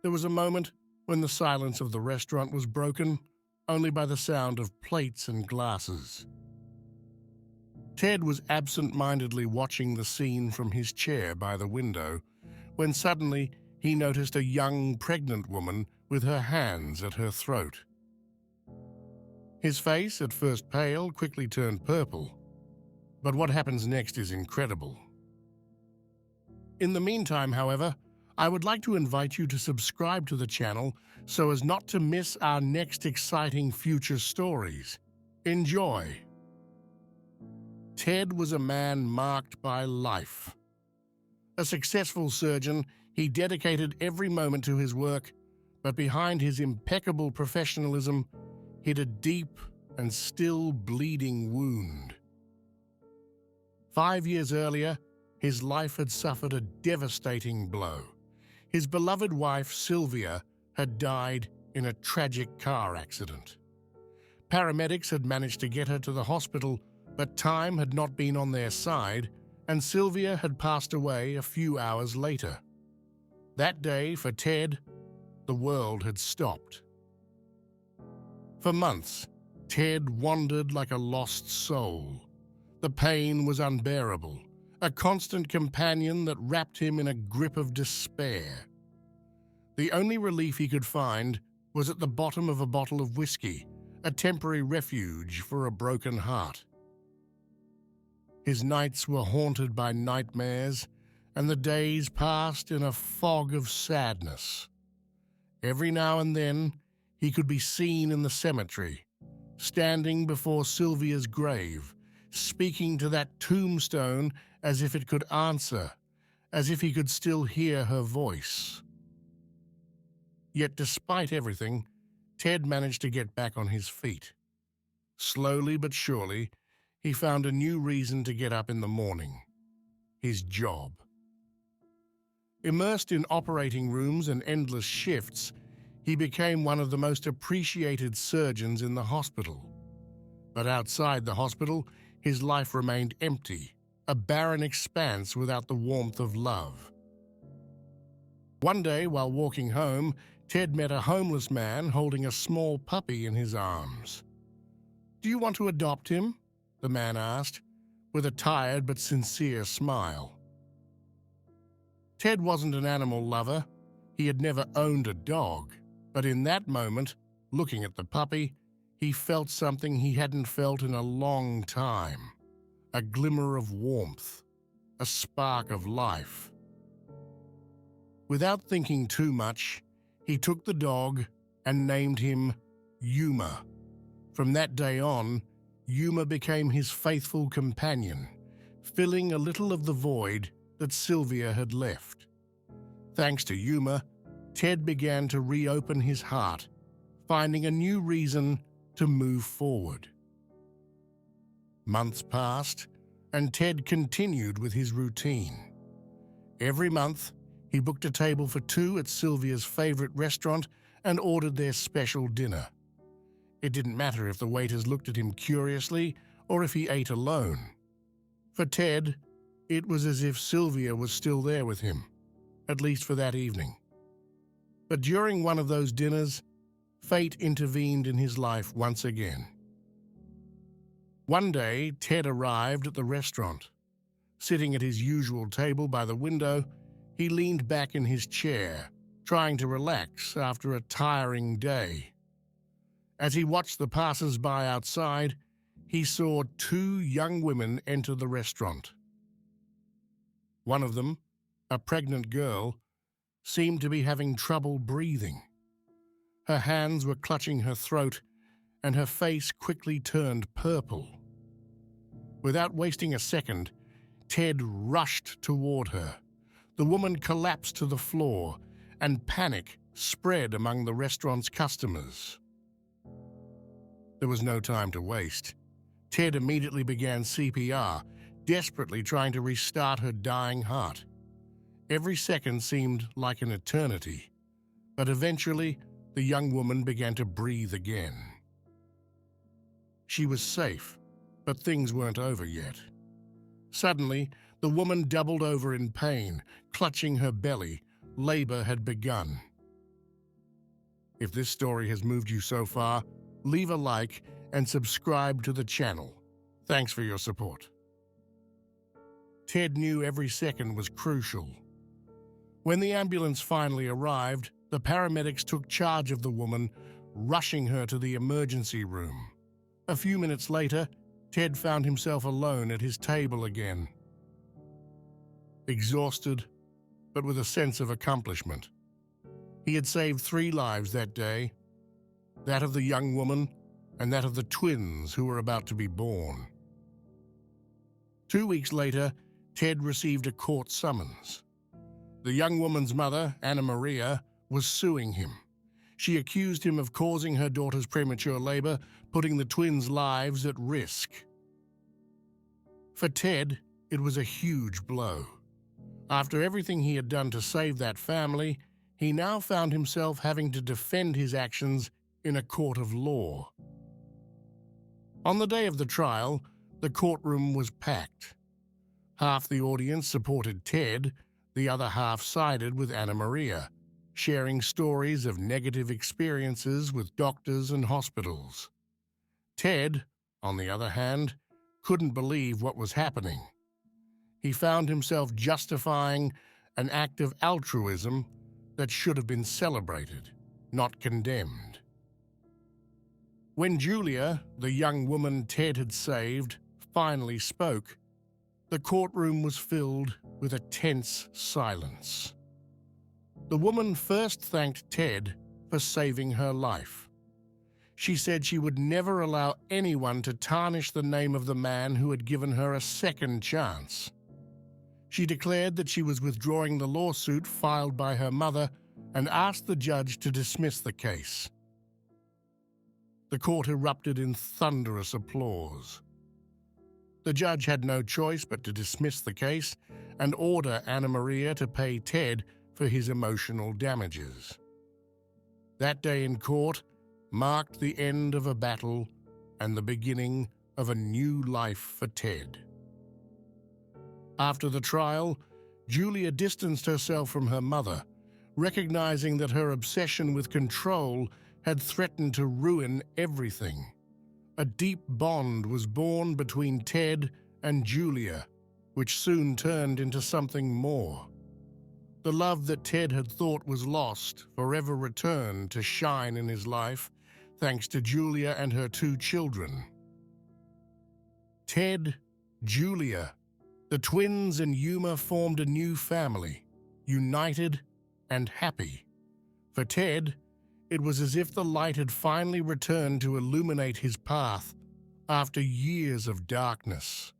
There was a moment when the silence of the restaurant was broken only by the sound of plates and glasses. Ted was absent-mindedly watching the scene from his chair by the window when suddenly he noticed a young pregnant woman with her hands at her throat. His face, at first pale, quickly turned purple. But what happens next is incredible. In the meantime, however, I would like to invite you to subscribe to the channel so as not to miss our next exciting future stories. Enjoy! Ted was a man marked by life. A successful surgeon, he dedicated every moment to his work, but behind his impeccable professionalism hid a deep and still bleeding wound. 5 years earlier, his life had suffered a devastating blow. His beloved wife, Sylvia, had died in a tragic car accident. Paramedics had managed to get her to the hospital, but time had not been on their side, and Sylvia had passed away a few hours later. That day, for Ted, the world had stopped. For months, Ted wandered like a lost soul. The pain was unbearable, a constant companion that wrapped him in a grip of despair. The only relief he could find was at the bottom of a bottle of whiskey, a temporary refuge for a broken heart. His nights were haunted by nightmares, and the days passed in a fog of sadness. Every now and then, he could be seen in the cemetery, standing before Sylvia's grave, speaking to that tombstone as if it could answer, as if he could still hear her voice. Yet despite everything, Ted managed to get back on his feet. Slowly but surely, he found a new reason to get up in the morning: his job. Immersed in operating rooms and endless shifts, he became one of the most appreciated surgeons in the hospital. But outside the hospital, his life remained empty, a barren expanse without the warmth of love. One day, while walking home, Ted met a homeless man holding a small puppy in his arms. "Do you want to adopt him?" the man asked, with a tired but sincere smile. Ted wasn't an animal lover. He had never owned a dog, but in that moment, looking at the puppy, he felt something he hadn't felt in a long time: a glimmer of warmth, a spark of life. Without thinking too much, he took the dog and named him Yuma. From that day on, Yuma became his faithful companion, filling a little of the void that Sylvia had left. Thanks to Yuma, Ted began to reopen his heart, finding a new reason to move forward. Months passed, and Ted continued with his routine. Every month, he booked a table for two at Sylvia's favorite restaurant and ordered their special dinner. It didn't matter if the waiters looked at him curiously or if he ate alone. For Ted, it was as if Sylvia was still there with him, at least for that evening. But during one of those dinners, fate intervened in his life once again. One day, Ted arrived at the restaurant. Sitting at his usual table by the window, he leaned back in his chair, trying to relax after a tiring day. As he watched the passers-by outside, he saw two young women enter the restaurant. One of them, a pregnant girl, seemed to be having trouble breathing. Her hands were clutching her throat, and her face quickly turned purple. Without wasting a second, Ted rushed toward her. The woman collapsed to the floor, and panic spread among the restaurant's customers. There was no time to waste. Ted immediately began CPR, desperately trying to restart her dying heart. Every second seemed like an eternity, but eventually the young woman began to breathe again. She was safe, but things weren't over yet. Suddenly, the woman doubled over in pain, clutching her belly. Labor had begun. If this story has moved you so far, leave a like and subscribe to the channel. Thanks for your support. Ted knew every second was crucial. When the ambulance finally arrived, the paramedics took charge of the woman, rushing her to the emergency room. A few minutes later, Ted found himself alone at his table again. Exhausted, but with a sense of accomplishment. He had saved 3 lives that day, that of the young woman and that of the twins who were about to be born. 2 weeks later, Ted received a court summons. The young woman's mother, Anna Maria, was suing him. She accused him of causing her daughter's premature labor, putting the twins' lives at risk. For Ted, it was a huge blow. After everything he had done to save that family, he now found himself having to defend his actions in a court of law. On the day of the trial, the courtroom was packed. Half the audience supported Ted, the other half sided with Anna Maria, sharing stories of negative experiences with doctors and hospitals. Ted, on the other hand, couldn't believe what was happening. He found himself justifying an act of altruism that should have been celebrated, not condemned. When Julia, the young woman Ted had saved, finally spoke, the courtroom was filled with a tense silence. The woman first thanked Ted for saving her life. She said she would never allow anyone to tarnish the name of the man who had given her a second chance. She declared that she was withdrawing the lawsuit filed by her mother and asked the judge to dismiss the case. The court erupted in thunderous applause. The judge had no choice but to dismiss the case and order Anna Maria to pay Ted for his emotional damages. That day in court marked the end of a battle and the beginning of a new life for Ted. After the trial, Julia distanced herself from her mother, recognizing that her obsession with control had threatened to ruin everything. A deep bond was born between Ted and Julia, which soon turned into something more. The love that Ted had thought was lost forever returned to shine in his life, thanks to Julia and her 2 children. Ted, Julia, the twins and Yuma formed a new family, united and happy. For Ted, it was as if the light had finally returned to illuminate his path after years of darkness.